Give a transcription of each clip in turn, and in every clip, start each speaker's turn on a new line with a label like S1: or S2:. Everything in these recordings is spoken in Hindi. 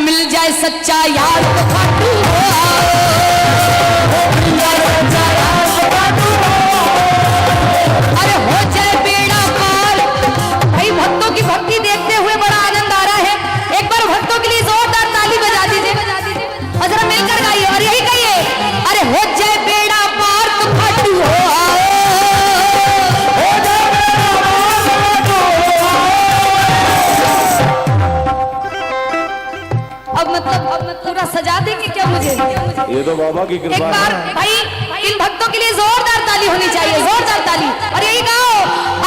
S1: मिल जाए सच्चा यार तो खाटू हो, मिल जाए सच्चा यार तो खाटू हो। अरे हो जाए बेड़ा पार। भाई भक्तों की भक्ति देखते हुए बड़ा आनंद आ रहा है। एक बार भक्तों के लिए जोरदार ताली बजा दीजिए और जरा मिलकर गाइए और यही कहिए, अरे हो जाए बेड़ा पार तो खाटू हो, हो जाए बेड़ा पार तो खाटू हो। अब मतलब पूरा सजा देंगे क्या मुझे?
S2: ये तो बाबा की कृपा है।
S1: एक बार भाई इन भक्तों के लिए जोरदार ताली होनी चाहिए, जोरदार ताली। और यही गाओ,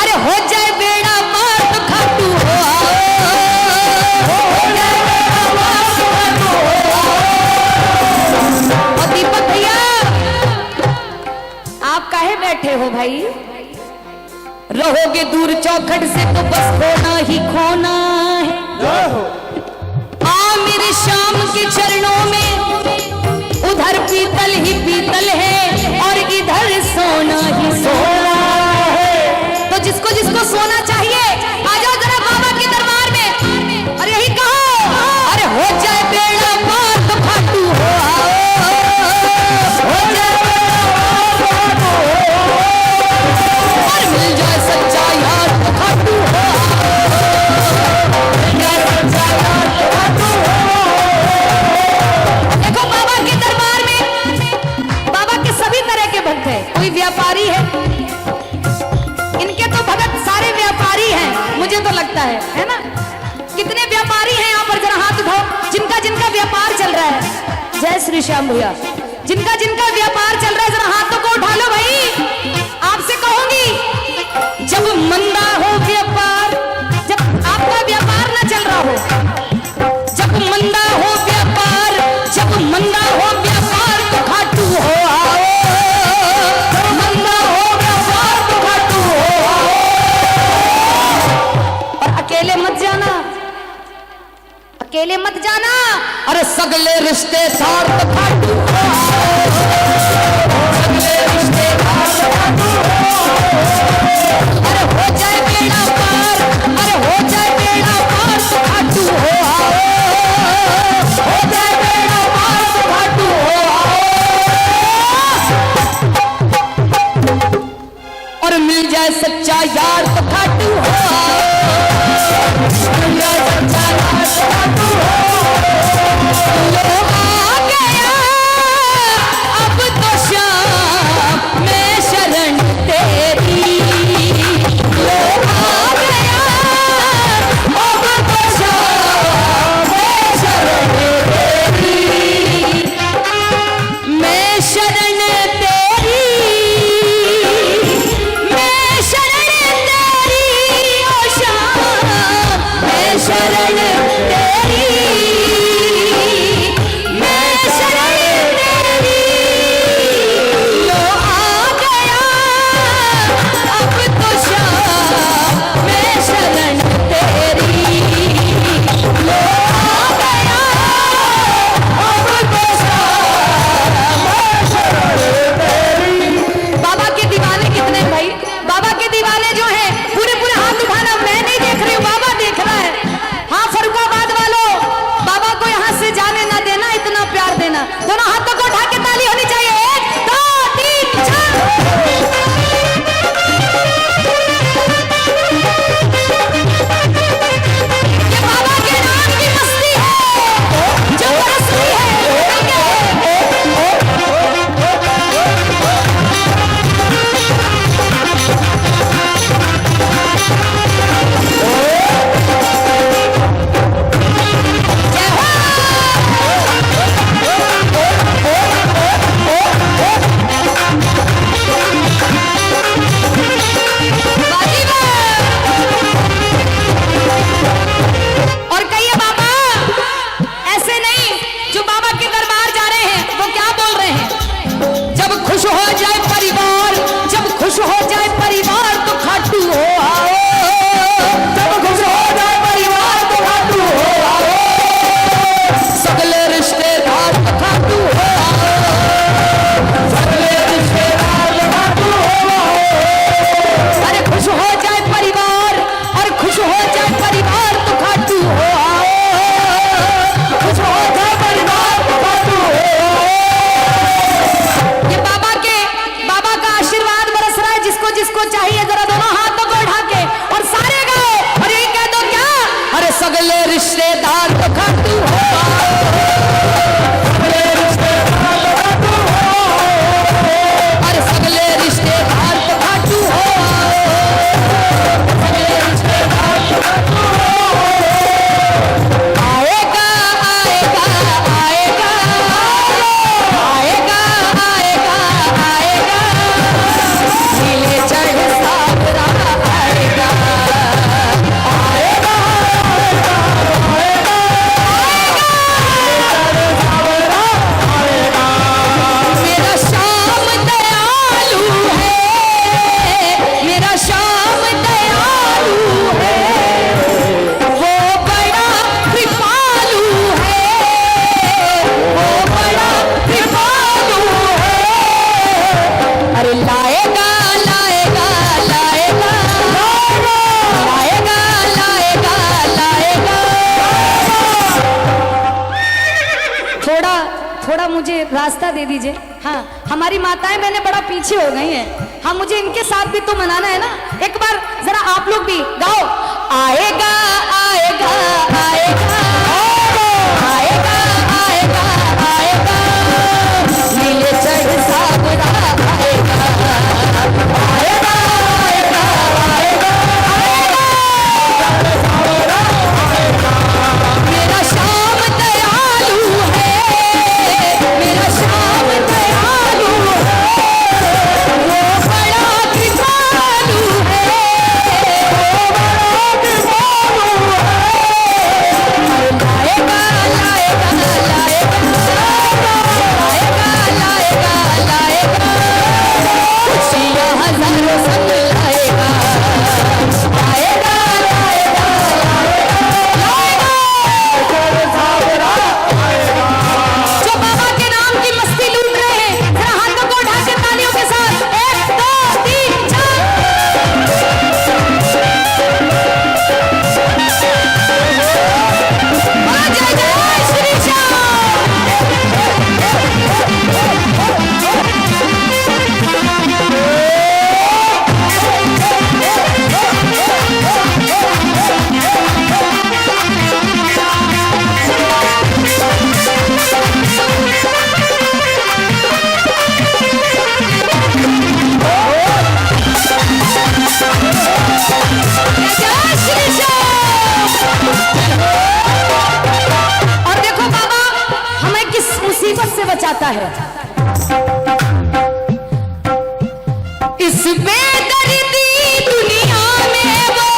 S1: अरे हो जाए बेड़ा पार तो खाटू हो, हो जाए बेड़ा पार तो खाटू हो। और दीपक भैया आप काहे बैठे हो भाई? रहोगे दूर चौखट से तो बस खोना ही खोना है। मेरे श्याम के चरणों में उधर पीतल ही पीतल है और इधर सोना ही सोना है। तो जिसको जिसको सोना चाहिए आ जाओ जरा बाबा के दरबार में और यही कहो, अरे हो जाए बेड़ा पार तो खाटू हो, हो जाए बेड़ा पार तो खाटू हो। और मिल जाए सच्चा यार तो खाटू हो, मिल जाए सच्चा यार तो खाटू हो। देखो बाबा के दरबार में बाबा के सभी तरह के भक्त हैं। कोई व्यापारी है, इनके तो भगत सारे व्यापारी हैं मुझे तो लगता है ना? कितने व्यापारी हैं यहाँ पर? जरा हाथ उठाओ जिनका जिनका व्यापार चल रहा है। जय श्री श्याम भैया, जिनका जिनका व्यापार चल रहा है जरा हाथों को उठा लो भाई। आपसे कहूंगी जब मंदा हो व्यापार, जब आपका व्यापार ना चल रहा हो, जब मंदा हो व्यापार, जब मंदा हो व्यापार तो खाटू हो आओ, मंदा हो व्यापार तो खाटू हो आओ। और अकेले मत जाना, अकेले मत जाना, अरे सगले रिश्तेदार तो खाटू हो आओ, सगले रिश्तेदार तो खाटू हो। अरे हो जाए बेड़ा पार, अरे हो जाए बेड़ा पार तो खाटू हो आओ, हो जाए बेड़ा पार तो खाटू हो आओ। और मिल जाए सच्चा यार तो खाटू हो, मिल जाए सच्चा यार तो खाटू हो। लोग आ गया अब तो श्याम में शरण तेरी, लोग आ गया अब तो श्याम में शरण तेरी, मैं शरण तेरी, मैं शरण तेरी ओ श्याम, मैं शरण तेरी, मैं शरण तेरी। लो आ गया अब तो श्याम मैं शरण तेरी, लो आ गया अब तो श्याम मैं शरण तेरी। बाबा के दीवाने कितने भाई? बाबा के दीवाने जो हैं पूरे पूरे हाथ उठाना। मैं नहीं देख रही हूँ, बाबा देख रहा है। हाँ फरुखाबाद वालों, बाबा को यहाँ से जाने ना देना, इतना प्यार देना। दोनों हाथों को उठा के ताली होनी चाहिए। 1 2 3 4। ये बाबा के नाम की मस्ती है जो बरस रही है। जय हो थोड़ा थोड़ा मुझे रास्ता दे दीजिए। हाँ, हमारी माताएं बहनें बड़ा पीछे हो गई हैं। हाँ, मुझे इनके साथ भी तो मनाना है ना। एक बार जरा आप लोग भी गाओ। आएगा आएगा आएगा आएगा आएगा आएगा नीले चढ़ सावरा आएगा आएगा आएगा आएगा आएगा मेरा श्याम दयालु है, मेरा श्याम दयालु है, वो बड़ा कृपालु है, वो बड़ा कृपालु है। लाएगा लाएगा लाएगा लाएगा लाएगा लाएगा खुशियाँ हजारों संग लाएगा आएगा लाएगा लाएगा जो बाबा के नाम की मस्ती लूट रहे हैं, जरा हाथों को उठा के तालियों के साथ 1 2 3 4 जय जय श्री और देखो बाबा हमें किस मुसीबत से बचाता है। इस बेदर्दी दुनिया में वो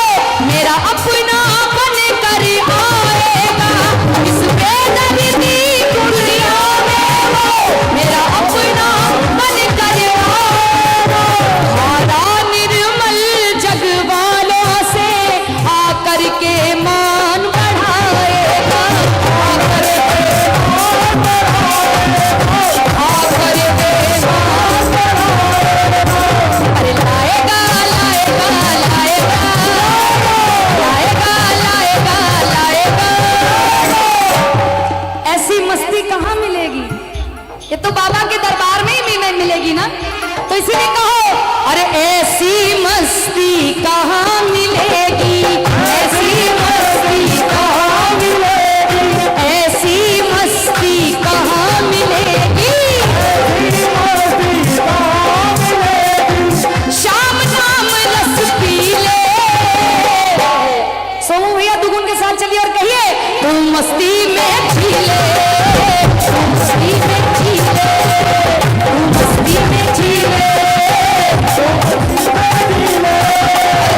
S1: मेरा अपना बन कर आएगा। इस बेदर्दी दुनिया में वो मेरा अपना बन कर आएगा। हारा निर्मल जग वालों से आकर के मान बढ़ाएगा, आकर के मान बढ़ाएगा, आकर के मान बढ़ाएगा। अरे लाएगा लाएगा लाएगा लाएगा लाएगा लाएगा। ऐसी मस्ती कहाँ मिलेगी? ये तो बाबा के दरबार में ही मिलेगी ना। तो इसीलिए कहो अरे ऐसी मस्ती कहाँ मिलेगी, ऐसी मस्ती कहाँ मिलेगी, ऐसी मस्ती कहाँ मिलेगी, शाम नाम रस पी ले। सोमू भैया दुगुन के साथ चलिए और कहिए तू मस्ती में जी ले, तू मस्ती में जी ले, तू मस्ती में जी ले,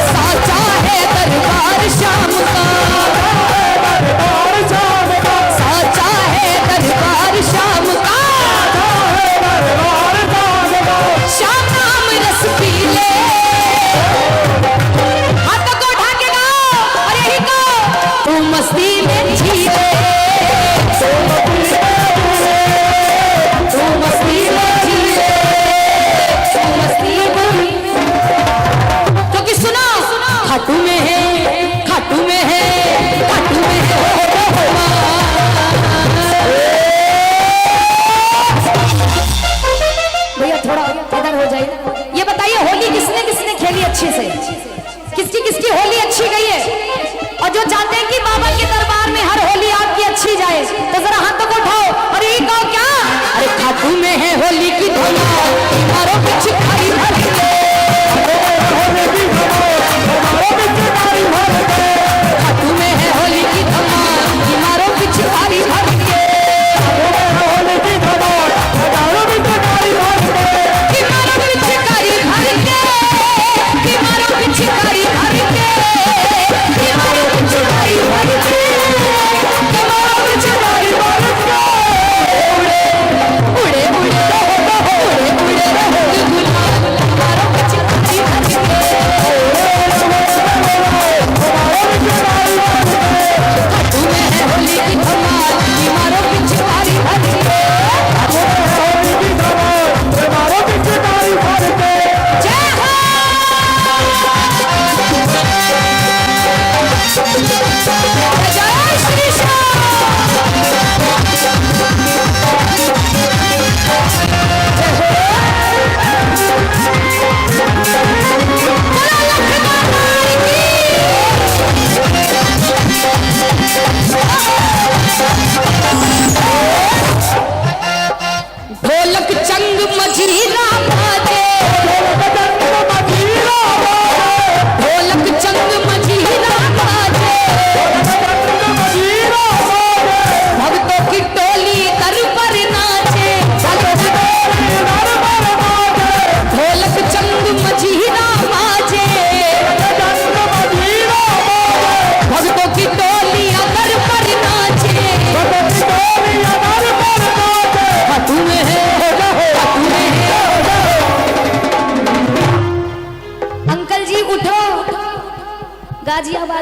S1: साचा है दरबार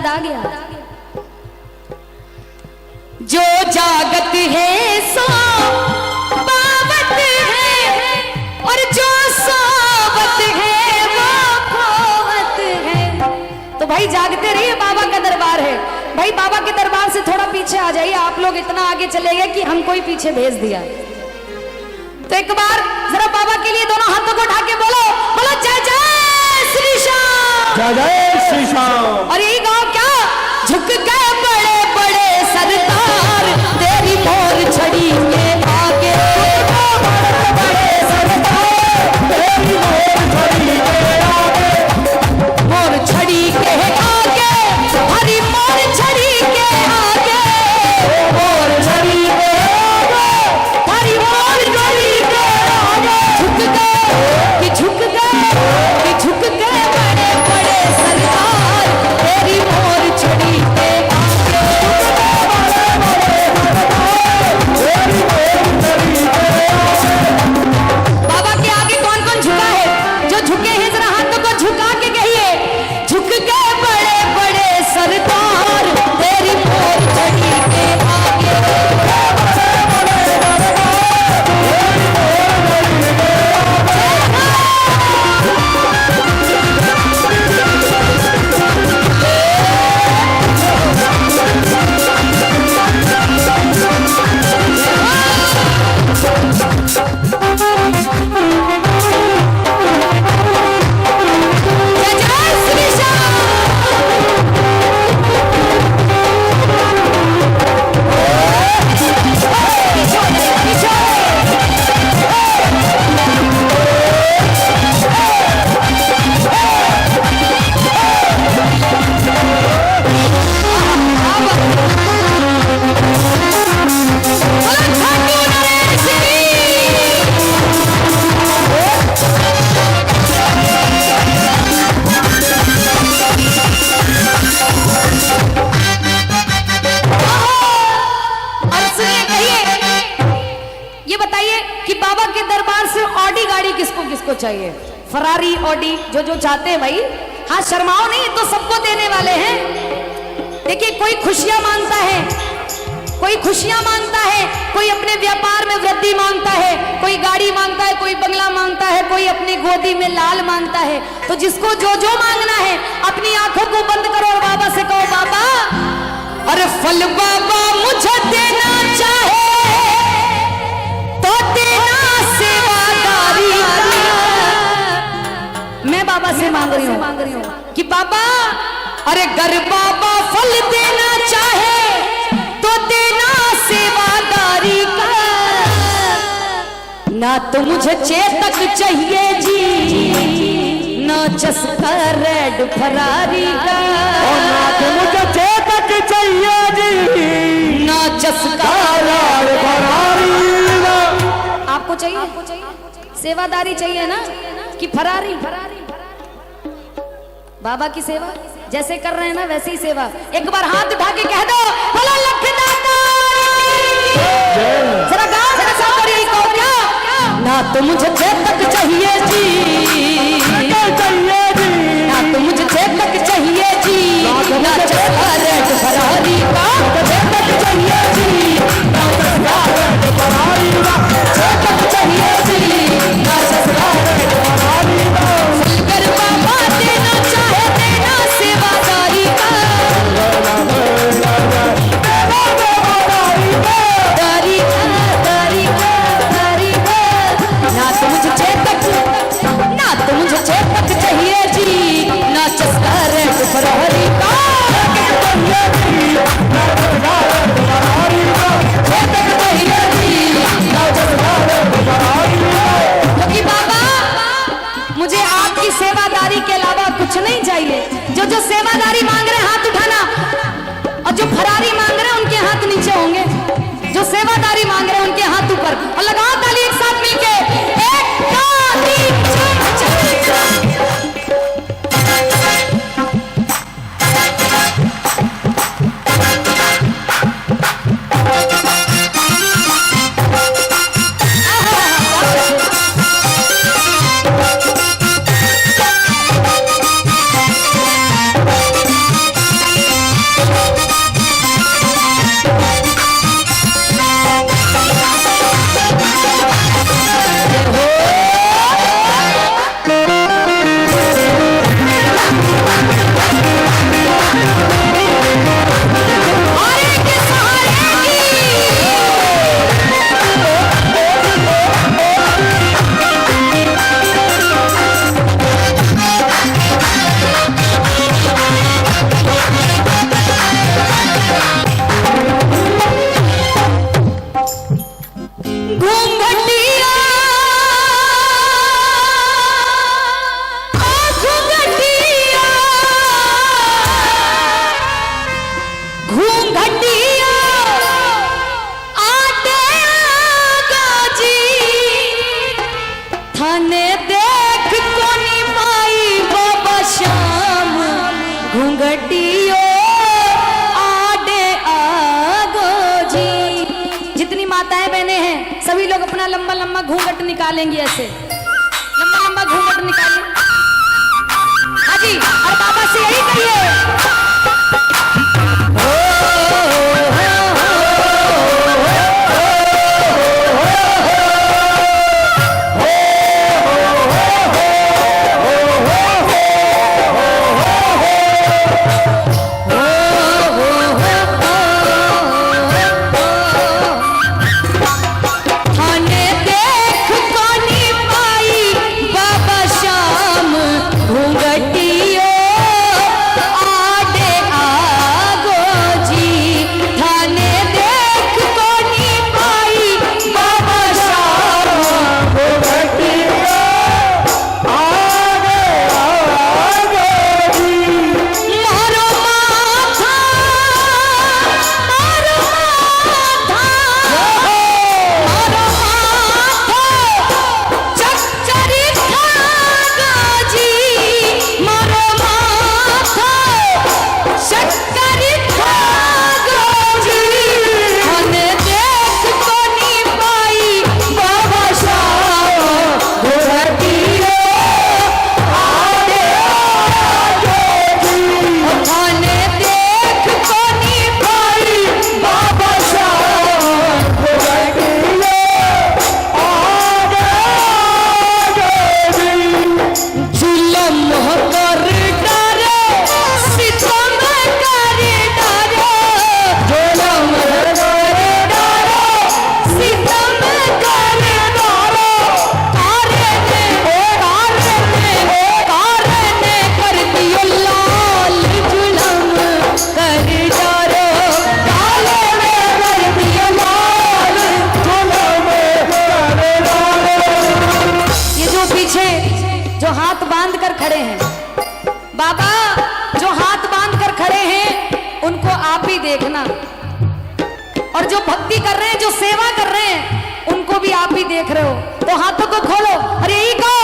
S1: आशीर्वाद आ गया। जो जागत है सो पावत है, और जो सोवत है वो खोवत है। तो भाई जागते रहिए, बाबा का दरबार है। भाई बाबा के दरबार से थोड़ा पीछे आ जाइए, आप लोग इतना आगे चले गए कि हमको ही पीछे भेज दिया। तो एक बार जरा बाबा के लिए दोनों हाथों को उठा के बोलो, बोलो जय जय श्री श्याम,
S2: जय जय श्री श्याम।
S1: और यही गाँव क्या झुक गए बड़े बड़े सरदार, तेरी मोर छड़ी के आगे, बड़े सरदार तेरी मोर छड़ी के आगे, मोर छड़ी के आगे, हरी मोर छड़ी के आगे, मोर छड़ी के आगे, हरी मोर छड़ी के आगे, झुक गए कि झुक गए कि झुक गए बड़े बड़े सरदार, तेरी मोर छड़ी के बाबा के आगे कौन कौन झुका है? जो झुके हैं जरा हाथों को झुका के कहिए, झुक गए बड़े बड़े सरदार, तेरी मोर छड़ी के आगे, जय जय श्री ये बताइए कि बाबा के दरबार से ऑडी गाड़ी किसको किसको चाहिए? फरारी ऑडी जो जो चाहते हैं भाई। हाँ शर्माओ नहीं, तो सबको देने वाले हैं। देखिए कोई खुशियां मांगता है, कोई खुशियां मांगता है, कोई अपने व्यापार में वृद्धि मांगता है, कोई गाड़ी मांगता है, कोई बंगला मांगता है, कोई अपनी गोदी में लाल मांगता है। तो जिसको जो जो मांगना है अपनी आंखों को बंद करो और बाबा से कहो, बाबा अरे फल बाबा मुझे देना चाहे तो देना सेवादारी का। मैं बाबा से मांग रही हूँ कि बाबा अरे गर बाबा फल देना चाहे तो देना सेवादारी का। ना तो मुझे चेतक चाहिए जी, ना चस्का रेड फरारी का।
S2: ना तो मुझे चेतक चाहिए जी,
S1: ना चस्का
S2: रेड फरारी का।
S1: आपको चाहिए सेवादारी चाहिए ना कि फरारी? बाबा की सेवा जैसे कर रहे हैं ना वैसे ही सेवा। एक बार हाथ उठा के कह दो, बोलो लखदाता जरा गाओ, जरा साथ करिए। कहो क्या? ना तो मुझे चेतक चाहिए जी, ना तो मुझे चेतक चाहिए जी, ना चस्का रेड फरारी का। चेतक चाहिए जी, ना चस्का रेड फरारी का। चेतक चाहिए जी, ना चस्का रेड फरारी का। फलकर बाबा देना चाहे देना सेवादारी का। दारी का, दारी का, दारी का। ना तो मुझे चेतक घूंघटिया घूंघटिया घूंघटिया आटे गाजी थाने देख कोनी माई बाबा श्याम घूंघटियो आडे आगो जी। जितनी माताएं बहनें हैं सभी लोग अपना लंबा लंबा घूंघट निकालेंगे, ऐसे लंबा लंबा घूंघट निकालें। हाँ जी, और बाबा से यही कहिए, थाने देख कोनी पाई बाबा श्याम घूंघटियो आडे आगो जी। थाने देख कोनी पाई बाबा श्याम
S2: घूंघटिया आगे आगे जी।
S1: मारो माथा मारो माथा मारो माथा चक्चरी खागा जी। मारो माथा चक्चरी खागा जी। थाने देख कोनी पाई बाबा श्याम घूंघटियो आडे आगे जी। थाने देख कोनी पाई बाबा श्याम
S2: घूंघटिया आगे आगे जी।
S1: जुलम कर डरे सितम कर डरे जुलम कर डरे सितम कर डरे कारने कर दियो लाल जुलम कर डरे काले में कर दियो लाल जुलम कर डरे। ये जो पीछे जो हाथ बांध कर खड़े हैं बाबा, जो हाथ बांध कर खड़े हैं उनको आप ही देखना, और जो भक्ति कर रहे हैं, जो सेवा कर रहे हैं उनको भी आप ही देख रहे हो। तो हाथों को खोलो, अरे यही को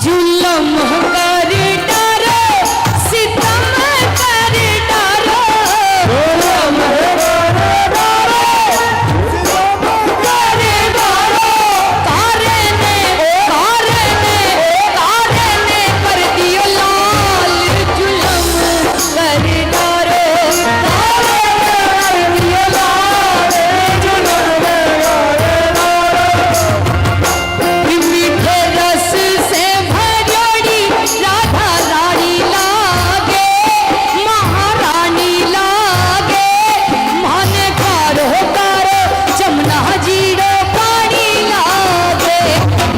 S1: जुलम कर डरो सितम कर डरो जुलम कर डरो कारने कर दियो लाल जुलम कर डरो कर दियो लाल जुलम मीठे रस से भरोड़ी राधा रानी लागे महारानी लागे मन कारो कारो जमुना जीरो पानी लागे।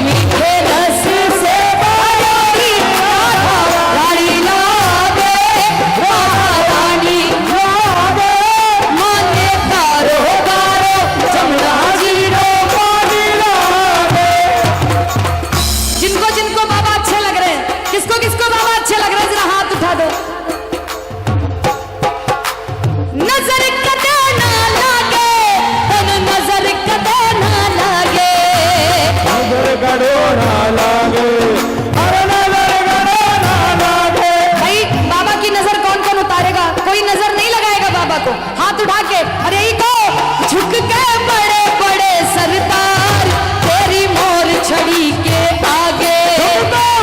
S1: मीठे रस से भरोड़ी राधा रानी लागे महारानी लागे मन कारो कारो जमुना जीरो पानी लागे। जिनको जिनको बाबा अच्छे लग रहे हैं, किसको किसको बाबा अच्छे लग रहे हैं, जरा हाथ उठा दो। नजर कदे ना लागे तन नजर कदे ना लागे
S2: नजर गड़ो ना लागे, अरे नजर गड़ो ना लागे।
S1: भाई बाबा की नजर कौन कौन उतारेगा? कोई नजर नहीं लगाएगा बाबा को। हाथ उठा के, अरे यही को झुक के बड़े बड़े सरदार तेरी मोर छड़ी के आगे
S2: बड़े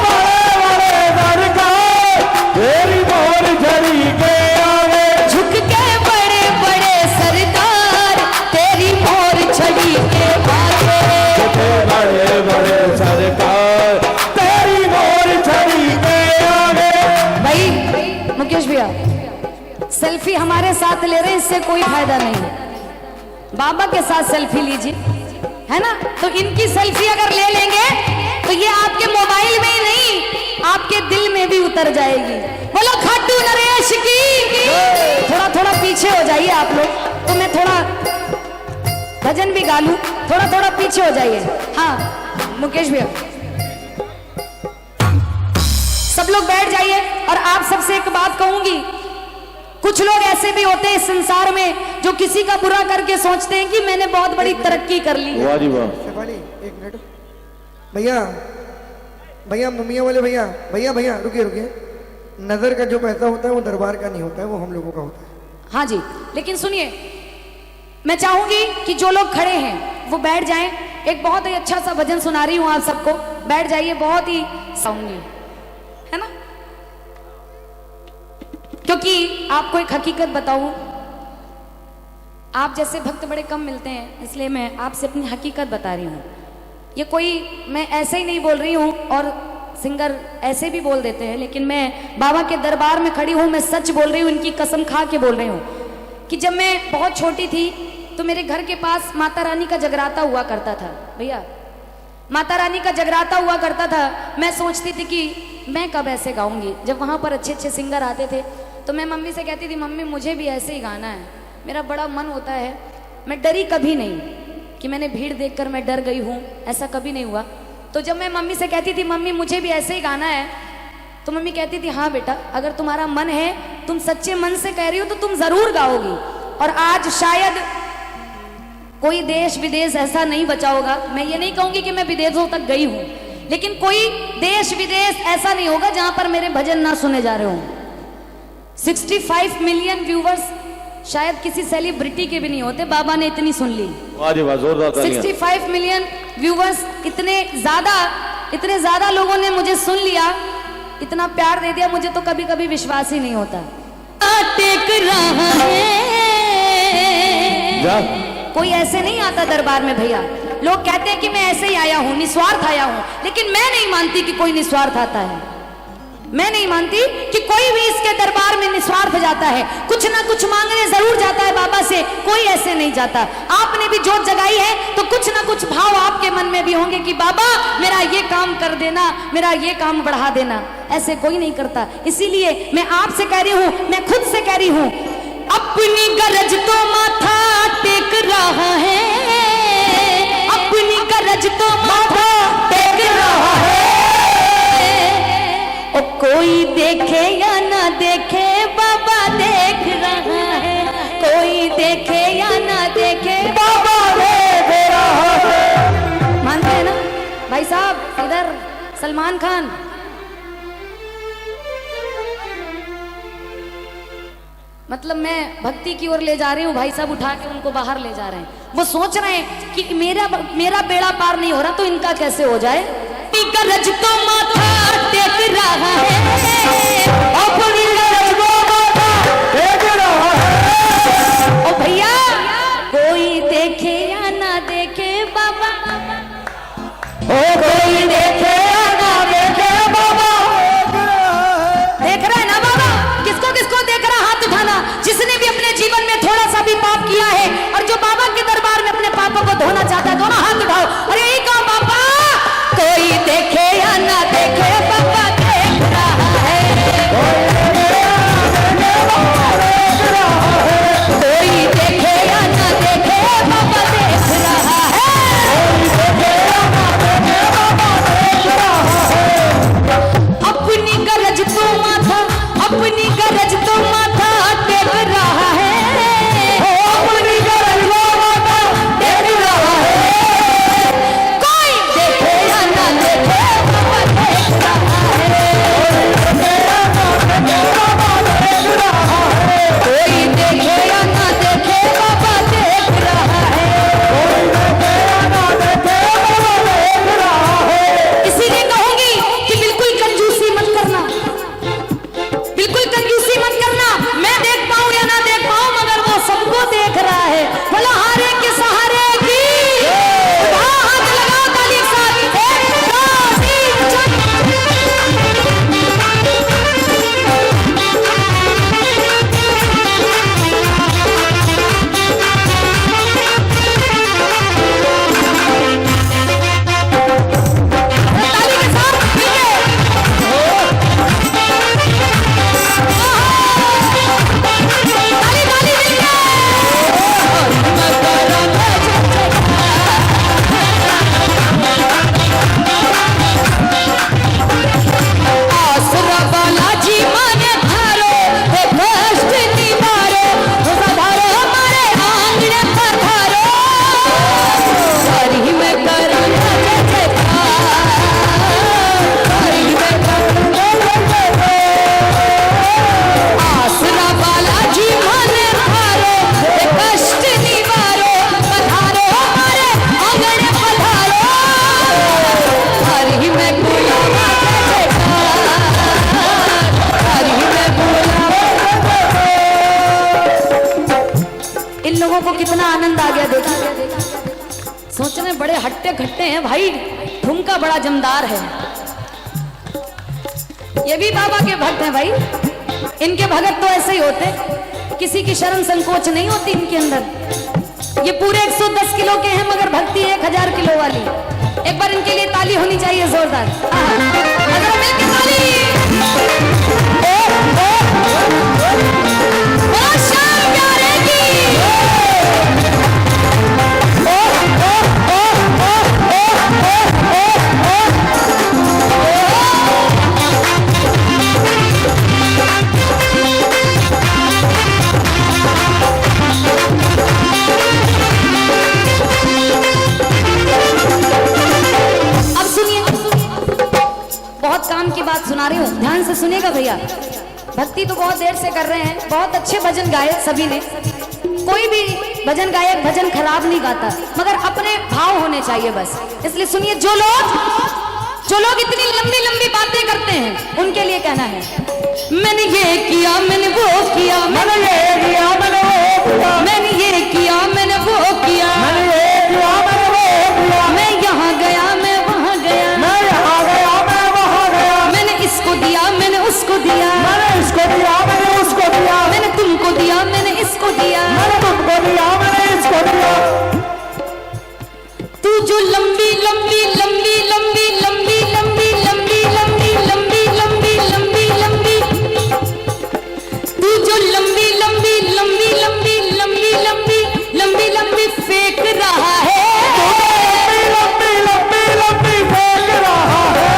S2: बड़े दरगाह तेरी मोर झड़ी के आगे।
S1: झुक के बड़े बड़े सरदार तेरी मोर छड़ी के आगे।
S2: बड़े बड़े सरकार तेरी मोर छड़ी के आगे।
S1: भाई मुकेश भैया, सेल्फी हमारे साथ ले रहे हैं, इससे कोई फायदा नहीं है। बाबा के साथ सेल्फी लीजिए, है ना? तो इनकी सेल्फी अगर ले लेंगे तो ये आपके मोबाइल में ही नहीं, आपके दिल में भी उतर जाएगी। बोलो खाटू नरेश की। थोड़ा थोड़ा पीछे हो जाइए आप लोग, तो मैं थोड़ा भजन भी गा लूं, थोड़ा थोड़ा पीछे हो जाइए। हाँ मुकेश भैया, सब लोग बैठ जाइए। और आप सबसे एक बात कहूंगी, कुछ लोग ऐसे भी होते हैं इस संसार में जो किसी का बुरा करके सोचते हैं कि मैंने बहुत बड़ी तरक्की कर ली।
S2: वाह जी वाह।
S3: शेफाली एक मिनट भैया, भैया मम्मिया वाले भैया, भैया भैया रुकिए रुकिए। नजर का जो पैसा होता है वो दरबार का नहीं होता है, वो हम लोगों का होता है।
S1: हाँ जी, लेकिन सुनिए, मैं चाहूंगी कि जो लोग खड़े हैं वो बैठ जाएं। एक बहुत ही अच्छा सा भजन सुना रही हूं आप सबको, बैठ जाइए। बहुत ही साऊंगी, है ना? क्योंकि आपको एक हकीकत बताऊं, आप जैसे भक्त बड़े कम मिलते हैं, इसलिए मैं आपसे अपनी हकीकत बता रही हूं। ये कोई मैं ऐसे ही नहीं बोल रही हूं, और सिंगर ऐसे भी बोल देते हैं, लेकिन मैं बाबा के दरबार में खड़ी हूं, मैं सच बोल रही हूं, इनकी कसम खा के बोल रही हूं कि जब मैं बहुत छोटी थी तो मेरे घर के पास माता रानी का जगराता हुआ करता था। भैया माता रानी का जगराता हुआ करता था। मैं सोचती थी कि मैं कब ऐसे गाऊंगी। जब वहां पर अच्छे अच्छे सिंगर आते थे तो मैं मम्मी से कहती थी, मम्मी मुझे भी ऐसे ही गाना है, मेरा बड़ा मन होता है। मैं डरी कभी नहीं कि मैंने भीड़ देखकर मैं डर गई हूँ, ऐसा कभी नहीं हुआ। तो जब मैं मम्मी से कहती थी मम्मी मुझे भी ऐसे ही गाना है, तो मम्मी कहती थी हाँ बेटा, अगर तुम्हारा मन है, तुम सच्चे मन से कह रही हो तो तुम जरूर गाओगी। और आज शायद कोई देश विदेश ऐसा नहीं बचा होगा, मैं ये नहीं कहूंगी कि मैं विदेशों तक गई हूं, लेकिन कोई देश विदेश ऐसा नहीं होगा जहां पर मेरे भजन ना सुने जा रहे हों। 65 मिलियन व्यूवर्स शायद किसी सेलिब्रिटी के भी नहीं होते, बाबा ने इतनी सुन ली।
S2: वाह जी वाह, जोरदार तालियां।
S1: 65 मिलियन व्यूवर्स, इतने ज्यादा लोगों ने मुझे सुन लिया, इतना प्यार दे दिया, मुझे तो कभी कभी विश्वास ही नहीं होता। टेक रहा है, कोई ऐसे नहीं आता दरबार में भैया। लोग कहते हैं कि मैं ऐसे ही आया हूं, निस्वार्थ आया हूं, लेकिन मैं नहीं मानती कि कोई निस्वार्थ आता है। मैं नहीं मानती कि कोई भी इसके दरबार में निस्वार्थ जाता है, कुछ ना कुछ मांगने जरूर जाता है बाबा से, कोई ऐसे नहीं जाता। आपने भी जोत जगाई है तो कुछ ना कुछ भाव आपके मन में भी होंगे कि बाबा मेरा ये काम कर देना, मेरा ये काम बढ़ा देना। ऐसे कोई नहीं करता। इसीलिए मैं आपसे कह रही हूं, मैं खुद से कह रही हूं, अपनी गरज तो माथा टेक रहा है, अपनी गरज तो माथा टेक रहा है। ओ कोई देखे या ना देखे, बाबा देख रहा है, कोई देखे या ना देखे, बाबा देख रहा है। मानते हैं ना भाई साहब? इधर सलमान खान, मतलब मैं भक्ति की ओर ले जा रही हूँ, भाई साहब उठा के उनको बाहर ले जा रहे हैं। वो सोच रहे हैं कि मेरा बेड़ा पार नहीं हो रहा तो इनका कैसे हो जाए। गरज तो माथा टेक रहा है, अपनी गरज को माथा टेक रहा है। ओ भैया कोई देखे या ना देखे बाबा, ओ कोई देखे या ना देखे बाबा, देख रहा है ना बाबा? किसको किसको देख रहा? हाथ उठाना जिसने भी अपने जीवन में थोड़ा सा भी पाप किया है और जो बाबा के दरबार में अपने पापों को धोना चाहता है, दोनों हाथ उठाओ और यही कहो, बाबा कोई देखे या ना देखे, बाबा देख रहा है, कोई देखे या ना देखे, बाबा देख रहा है, कोई देखे या ना देखे, बाबा देख कितना आनंद आ गया देखा। सोच रहे बड़े हट्टे खट्टे हैं भाई, ठुमका बड़ा जमदार है। ये भी बाबा के भक्त हैं भाई, इनके भगत तो ऐसे ही होते, किसी की शर्म संकोच नहीं होती इनके अंदर। ये पूरे 110 किलो के हैं मगर भक्ति 1000 किलो वाली। एक बार इनके लिए ताली होनी चाहिए जोरदार। अगर मिलके ताली। बोलो श्याम प्यारे की। बहुत काम की बात सुना रही हूँ, ध्यान से सुनिएगा भैया। भक्ति तो बहुत देर से कर रहे हैं, बहुत अच्छे भजन गाए सभी ने। कोई भी भजन गायक भजन खराब नहीं गाता, मगर अपने भाव होने चाहिए बस। इसलिए सुनिए, जो लोग इतनी लंबी लंबी बातें करते हैं उनके लिए कहना है, मैंने ये किया मैंने वो किया,
S2: मैंने ये किया मैंने वो किया,
S1: मैंने ये किया मैंने वो किया,
S2: मैंने ये किया मैंने वो किया,
S1: मैं यहाँ गया मैं वहाँ गया,
S2: मैं यहाँ गया मैं वहाँ गया,
S1: मैंने इसको दिया मैंने उसको दिया,
S2: मैंने इसको दिया मैंने उसको दिया,
S1: मैंने तुमको दिया मैंने इसको दिया,
S2: मैंने तुमको दिया मैंने इसको दिया।
S1: तू जो लंबी लंबी लंबी लंबी लंबी लंबी लंबी लंबी लंबी लंबी लंबी लंबी, तू जो लंबी लंबी लंबी लंबी लंबी लंबी लंबी लंबी फेंक रहा है,
S2: लंबी लंबी लंबी फेंक रहा है,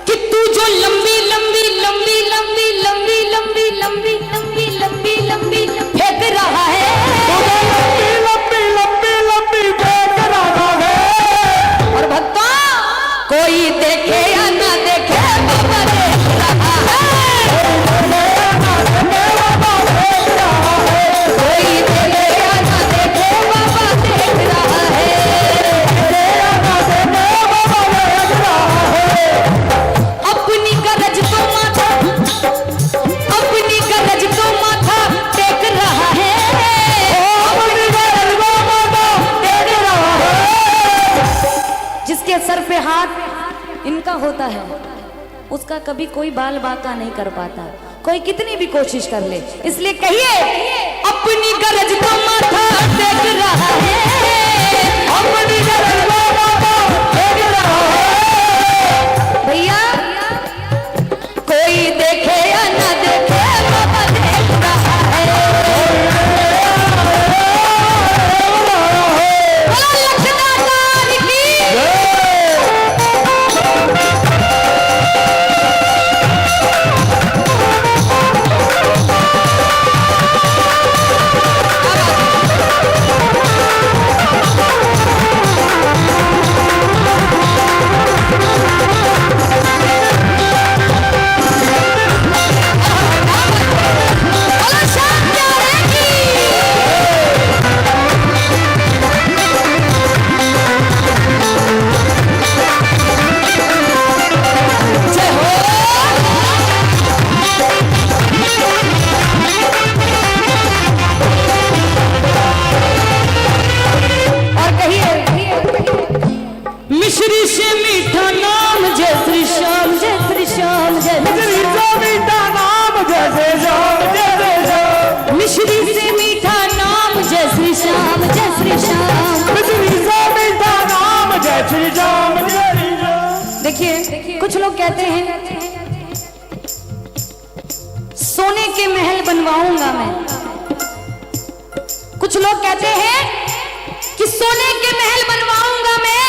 S1: कि तू जो लंबी लंबी लंबी लंबी लंबी लंबी लंबी लंबी लंबी लंबी फेंक रहा है,
S2: लंबी लंबी लंबी फेंक रहा है।
S1: और भक्तों कोई देखे या ना देखे बाबा देख रहा है, कोई देखे या ना देखे बाबा देख रहा है, अपनी गरज को माथा, अपनी गरज को माथा टेक रहा है,
S2: अपनी गरज को माथा टेक रहा है।
S1: जिसके सर पे हाथ इनका होता है उसका कभी कोई बाल बाका नहीं कर पाता, कोई कितनी भी कोशिश कर ले। इसलिए कहिए, अपनी गरज को माथा टेक रहा है,
S2: अपनी गरज को माथा टेक रहा है।
S1: भैया कोई देखे या ना देखे बाबा देख रहा है। बोलो लक्ष्मण की। बोलो श्याम प्यारे की। जय हो। और कहिए, मिश्री से मीठा नाम जय श्री श्याम जय श्री श्याम जय श्री श्याम।
S2: मीठा नाम जैसे श्याम जैसे श्याम,
S1: मिश्री से मीठा नाम जय श्री श्याम जय श्री श्याम।
S2: मिश्री से मीठा नाम जय श्री राम जय श्री राम।
S1: देखिए, कुछ लोग कहते हैं सोने के महल बनवाऊंगा मैं, कुछ लोग कहते हैं कि सोने के महल बनवाऊंगा मैं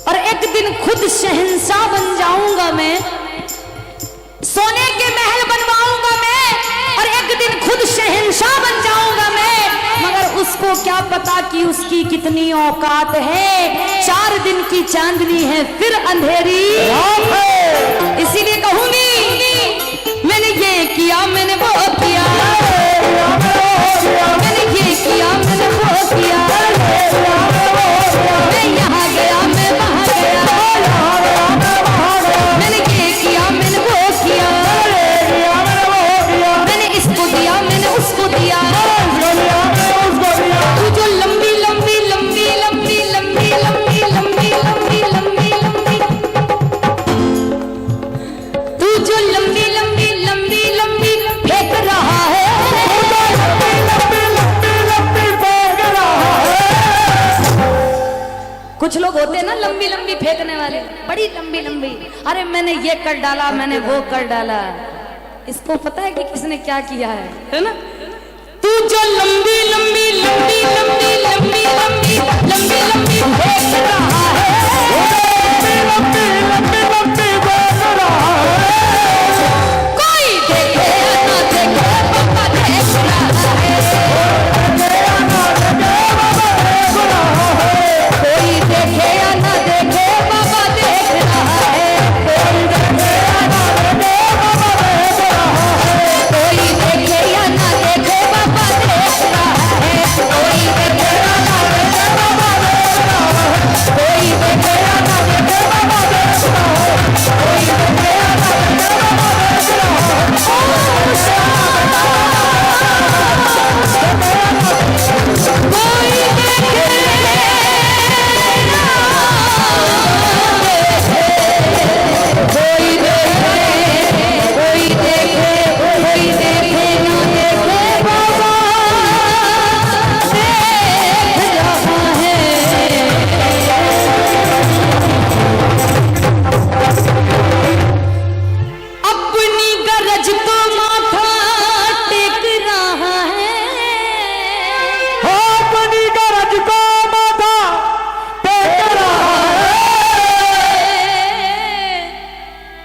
S1: और एक दिन खुद शहंशाह बन जाऊंगा मैं, सोने के महल बनवाऊंगा मैं और एक दिन खुद शहंशाह बन जाऊंगा मैं, मगर उसको क्या पता कि उसकी कितनी औकात है। 4 दिन की चांदनी है फिर अंधेरी, इसीलिए कहूंगी मैंने ये किया मैंने वो किया, मैंने ये किया मैंने वो किया, मैं यहाँ गया मैं वहाँ गया, मैंने ये किया मैंने वो किया, मैंने इसको दिया मैंने उसको कुछ लोग होते हैं ना लंबी लंबी फेंकने वाले, बड़ी लंबी लंबी, अरे मैंने ये कर डाला, मैंने वो कर डाला। इसको पता है कि किसने क्या किया है ना? तू जो लंबी लंबी लंबी लंबी लंबी लंबी लंबी लंबी फेंक रहा है,
S2: लंबी लंबी लंबी फेंक रहा है,
S1: कोई देखे या ना देखे पापा देख रहा है, कोई देखे या ना देखे पापा देख रहा है, कोई देखे या ना देखे पापा देख रहा है, कोई देखे या ना देखे पापा देख रहा है, कोई देखे या ना देखे पापा देख रहा है, कोई देखे या ना देखे पापा देख रहा है, कोई अपनी गरज को माथा टेक रहा है,
S2: अपनी गरज को माथा टेक रहा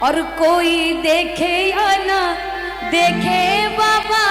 S1: और कोई देखे या ना देखे बाबा